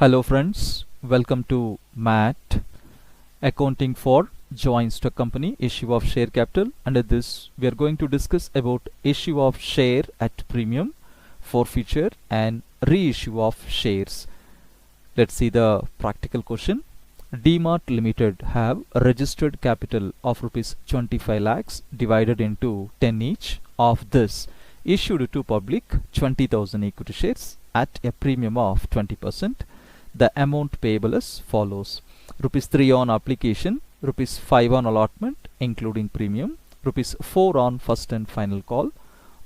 Hello friends, welcome to MAT Accounting for Joint Stock Company Issue of Share Capital. Under this we are going to discuss about issue of share at premium, forfeiture and reissue of shares. Let's see the practical question. DMart Limited have a registered capital of rupees 25 lakhs divided into 10 each. Of this, issued to public 20,000 equity shares at a premium of 20%. The amount payable is follows: rupees 3 on application, rupees 5 on allotment including premium, rupees 4 on first and final call.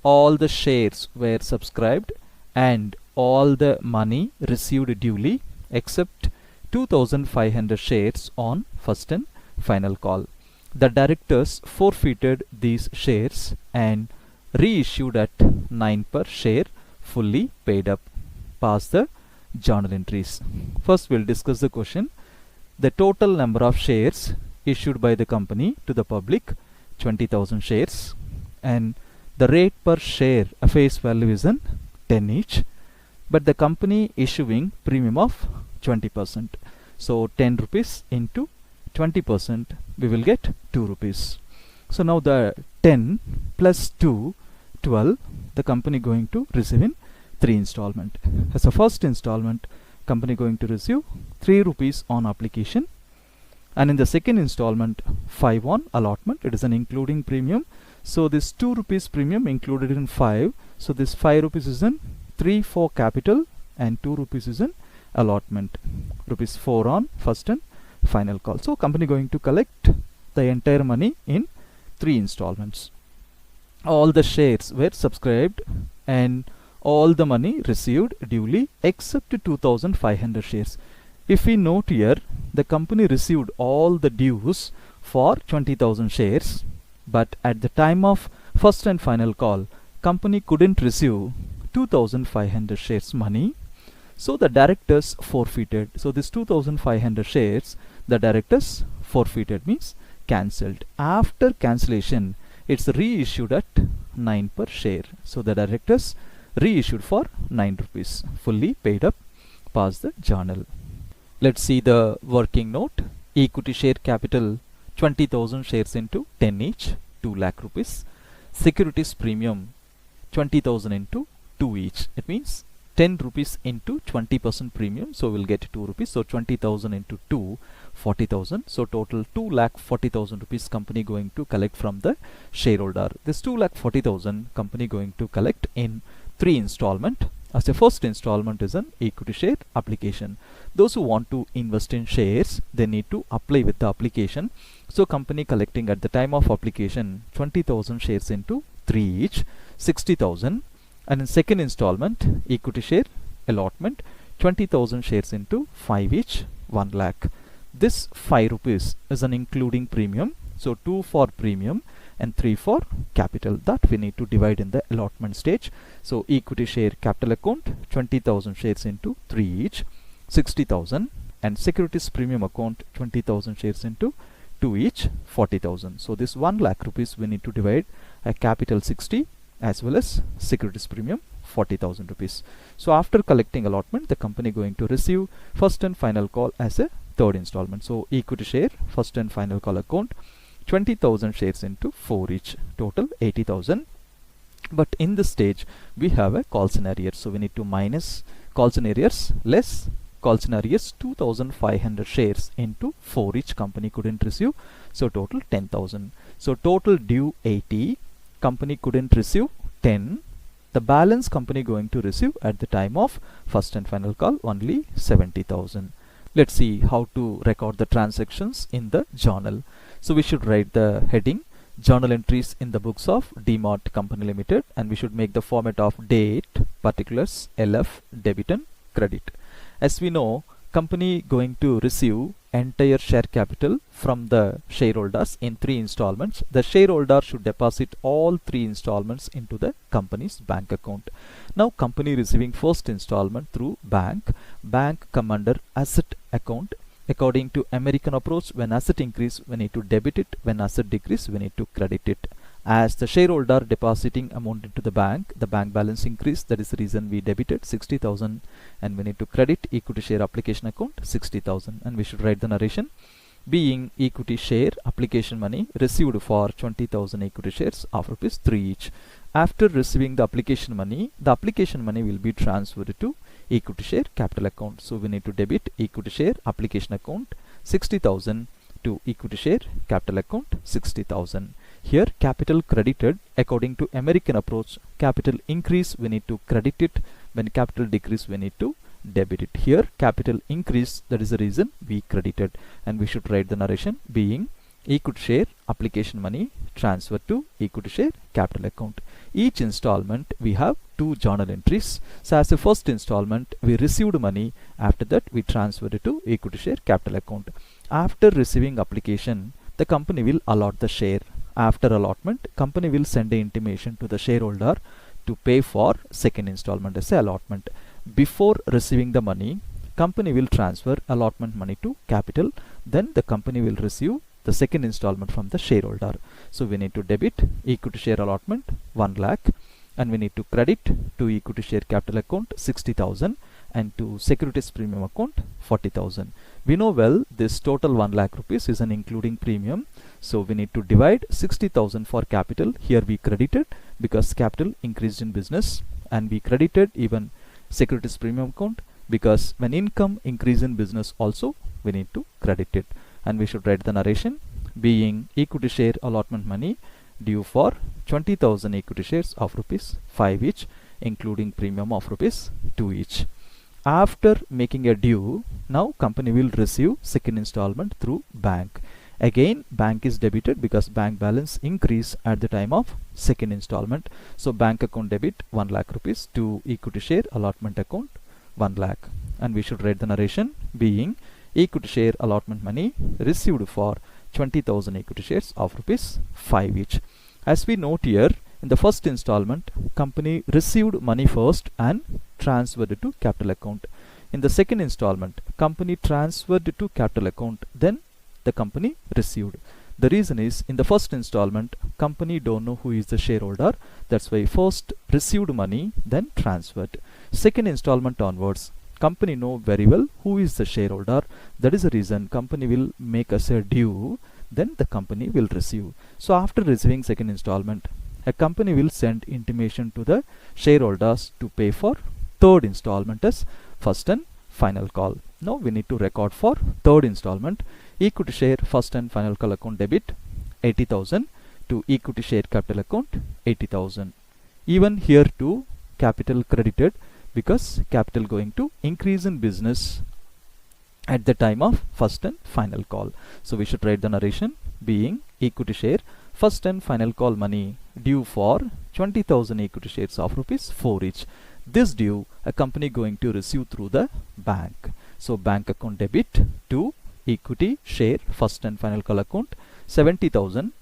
All the shares were subscribed and all the money received duly except 2,500 shares on first and final call. The directors forfeited these shares and reissued at 9 per share, fully paid up. Pass the journal entries. First we'll discuss the question. The total number of shares issued by the company to the public, 20,000 shares, and the rate per share face value is in 10 each, but the company issuing premium of 20%. So 10 rupees into 20%, we will get 2 rupees. So now the 10 plus 2, 12, the company going to receive in 3 installment. As a first installment, company going to receive 3 rupees on application, and in the second installment 5 on allotment. It is an including premium, so this 2 rupees premium included in 5, so this 5 rupees is in 3 for capital and 2 rupees is in allotment. Rupees 4 on first and final call. So company going to collect the entire money in 3 installments. All the shares were subscribed and all the money received duly except 2,500 shares. If we note here, the company received all the dues for 20,000 shares, but at the time of first and final call, company couldn't receive 2,500 shares money, so the directors forfeited. So this 2,500 shares the directors forfeited, means cancelled. After cancellation, it's reissued at 9 per share. So the directors reissued for 9 rupees, fully paid up. Pass the journal. Let's see the working note. Equity share capital 20,000 shares into 10 each, 2 lakh rupees. Securities premium 20,000 into 2 each. It means 10 rupees into 20% premium, so we'll get 2 rupees. So 20,000 into 2, 40,000. So total 2,40,000 rupees company going to collect from the shareholder. This 2,40,000 company going to collect in 3 installment. As the first installment is an equity share application. Those who want to invest in shares, they need to apply with the application. So company collecting at the time of application 20,000 shares into 3 each, 60,000. And in second installment, equity share allotment, 20,000 shares into 5 each, 1 lakh. This 5 rupees is an including premium. So 2 for premium and 3 for capital, that we need to divide in the allotment stage. So equity share capital account 20,000 shares into 3 each, 60,000, and securities premium account 20,000 shares into 2 each, 40,000. So this 1 lakh rupees we need to divide a capital 60 as well as securities premium 40,000 rupees. So after collecting allotment, the company going to receive first and final call as a third installment. So equity share first and final call account 20,000 shares into 4 each, total 80,000. But in this stage we have a calls and arrears, so we need to minus calls and arrears less calls and arrears. 2,500 shares into 4 each company couldn't receive, so total 10,000. So total due 80, company couldn't receive 10. The balance company going to receive at the time of first and final call only 70,000. Let's see how to record the transactions in the journal. So we should write the heading journal entries in the books of DMart Company Limited, and we should make the format of date, particulars, LF, debit and credit. As we know, company going to receive entire share capital from the shareholders in 3 installments. The shareholder should deposit all 3 installments into the company's bank account. Now company receiving first installment through bank come under asset account. According to American approach, when asset increase we need to debit it, when asset decrease we need to credit it. As the shareholder depositing amount into the bank balance increased, that is the reason we debited 60,000, and we need to credit equity share application account 60,000, and we should write the narration being equity share application money received for 20,000 equity shares of rupees 3 each. After receiving the application money will be transferred to equity share capital account. So we need to debit equity share application account 60,000 to equity share capital account 60,000. Here capital credited according to American approach. Capital increase we need to credit it, when capital decrease we need to debit it. Here capital increase, that is the reason we credited, and we should write the narration being equity share application money transferred to equity share capital account. Each installment we have two journal entries. So as the first installment we received money, after that we transferred it to equity share capital account. After receiving application, the company will allot the share. After allotment, company will send an intimation to the shareholder to pay for second installment as a allotment. Before receiving the money, company will transfer allotment money to capital, then the company will receive the second installment from the shareholder. So we need to debit equity share allotment 1 lakh, and we need to credit to equity share capital account 60,000 and to securities premium account 40,000. We know well this total 1 lakh rupees is an including premium, so we need to divide 60,000 for capital. Here we credited because capital increased in business, and we credited even securities premium account because when income increase in business also we need to credit it. And we should write the narration being equity share allotment money due for 20,000 equity shares of rupees 5 each, including premium of rupees 2 each. After making a due, now company will receive second installment through bank. Again bank is debited because bank balance increase at the time of second installment. So bank account debit 1 lakh rupees to equity share allotment account 1 lakh. And we should write the narration being equity share allotment money received for 20,000 equity shares of rupees 5 each. As we note here, in the first installment, company received money first and transferred it to capital account. In the second installment, company transferred it to capital account, then the company received. The reason is, in the first installment, company don't know who is the shareholder. That's why first received money, then transferred. Second installment onwards, company know very well who is the shareholder. That is the reason company will make us a due, then the company will receive. So after receiving second installment, a company will send intimation to the shareholders to pay for third installment as first and final call. Now we need to record for third installment. Equity share first and final call account debit 80,000 to equity share capital account 80,000. Even here too capital credited because capital going to increase in business at the time of first and final call. So we should write the narration being equity share first and final call money due for 20,000 equity shares of rupees 4 each. This due a company going to receive through the bank. So bank account debit to equity share first and final call account 70,000.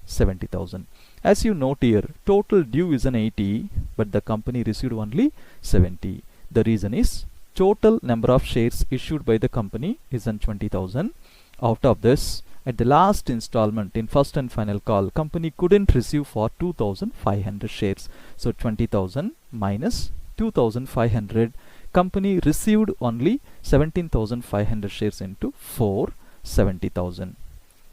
As you note here, total due is an 80, but the company received only 70. The reason is total number of shares issued by the company is an 20,000. Out of this, at the last installment in first and final call, company couldn't receive for 2,500 shares. So 20,000 minus 2,500, company received only 17,500 shares into 470,000.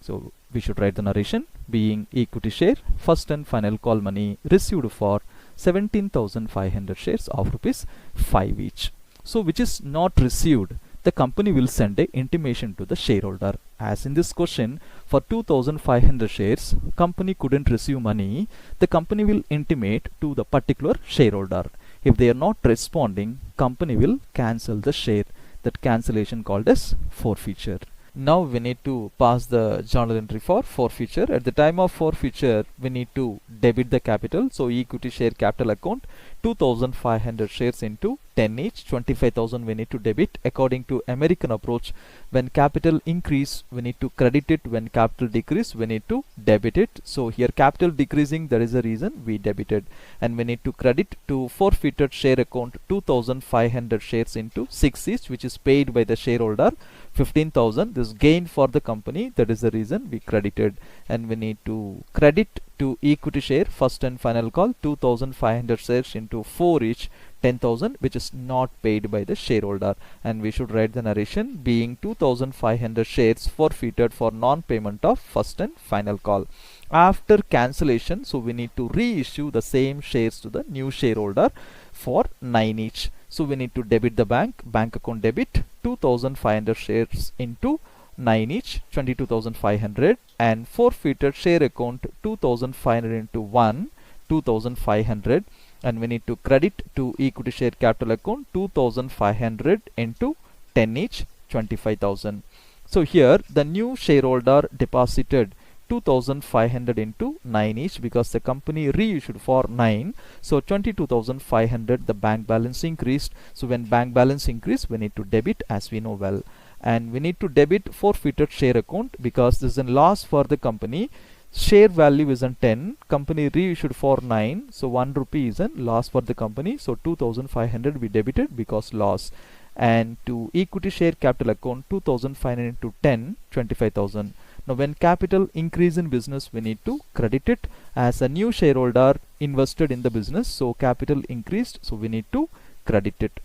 So we should write the narration being equity share first and final call money received for 17,500 shares of rupees 5 each. So which is not received, the company will send a intimation to the shareholder. As in this question, for 2,500 shares, company couldn't receive money, the company will intimate to the particular shareholder. If they are not responding, company will cancel the share. That cancellation called as forfeiture. Now we need to pass the journal entry for forfeiture. At the time of forfeiture, we need to debit the capital. So equity share capital account 2,500 shares into 10 each, 25,000 we need to debit. According to American approach, when capital increase we need to credit it, when capital decrease we need to debit it. So here capital decreasing, that is the reason we debited, and we need to credit to forfeited share account 2,500 shares into 6 each, which is paid by the shareholder 15,000. This gain for the company, that is the reason we credited, and we need to credit to equity share first and final call 2500 shares into 4 each 10,000, which is not paid by the shareholder, and we should write the narration being 2500 shares forfeited for non-payment of first and final call. After cancellation, so we need to reissue the same shares to the new shareholder for 9 each. So we need to debit the bank account debit 2500 shares into 9 each 22,500, and forfeited share account 2500 into 1 2500, and we need to credit to equity share capital account 2500 into 10 each 25,000. So here the new shareholder deposited 2500 into 9 each because the company reissued for 9, so 22,500 the bank balance increased. So when bank balance increased, we need to debit, as we know well, and we need to debit forfeited share account because this is a loss for the company. Share value is 10, company reissued for 9, so 1 rupee is a loss for the company, so 2500 we debited because loss. And to equity share capital account 2500 into 10 25,000. Now when capital increase in business, we need to credit it as a new shareholder invested in the business, so capital increased, so we need to credit it.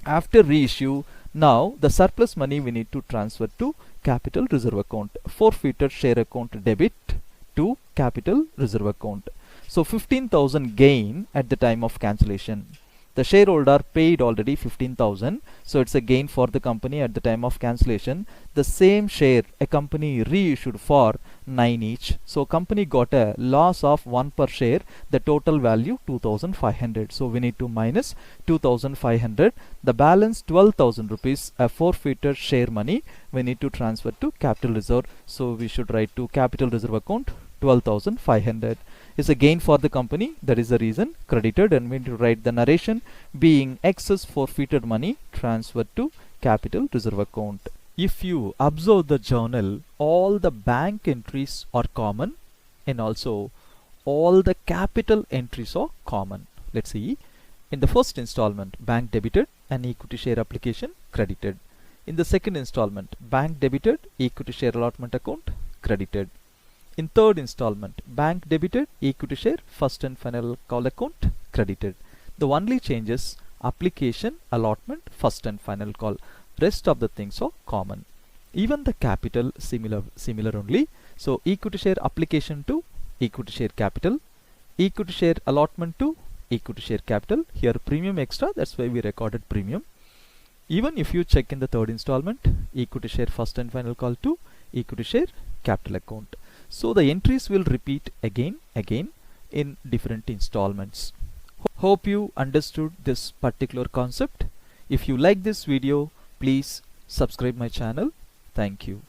After reissue, now the surplus money we need to transfer to capital reserve account. Forfeited share account debit to capital reserve account. So 15,000 gain at the time of cancellation. The shareholder paid already 15,000, so it's a gain for the company at the time of cancellation. The same share a company reissued for 9 each, so company got a loss of 1 per share, the total value 2500, so we need to minus 2500. The balance 12,000 rupees a forfeited share money we need to transfer to capital reserve, so we should write to capital reserve account 12,500 is a gain for the company, that is the reason credited, and we need to write the narration being excess forfeited money transferred to capital reserve account. If you observe the journal, all the bank entries are common and also all the capital entries are common. Let's see. In the first installment, bank debited and equity share application credited. In the second installment, bank debited, equity share allotment account credited. In third installment, bank debited, equity share first and final call account credited. The only changes application, allotment, first and final call. Rest of the things are common. Even the capital similar only. So equity share application to equity share capital, equity share allotment to equity share capital. Here premium extra, that's why we recorded premium. Even if you check in the third installment, equity share first and final call to equity share capital account. So the entries will repeat again in different installments. Hope you understood this particular concept. If you like this video, please subscribe my channel. Thank you.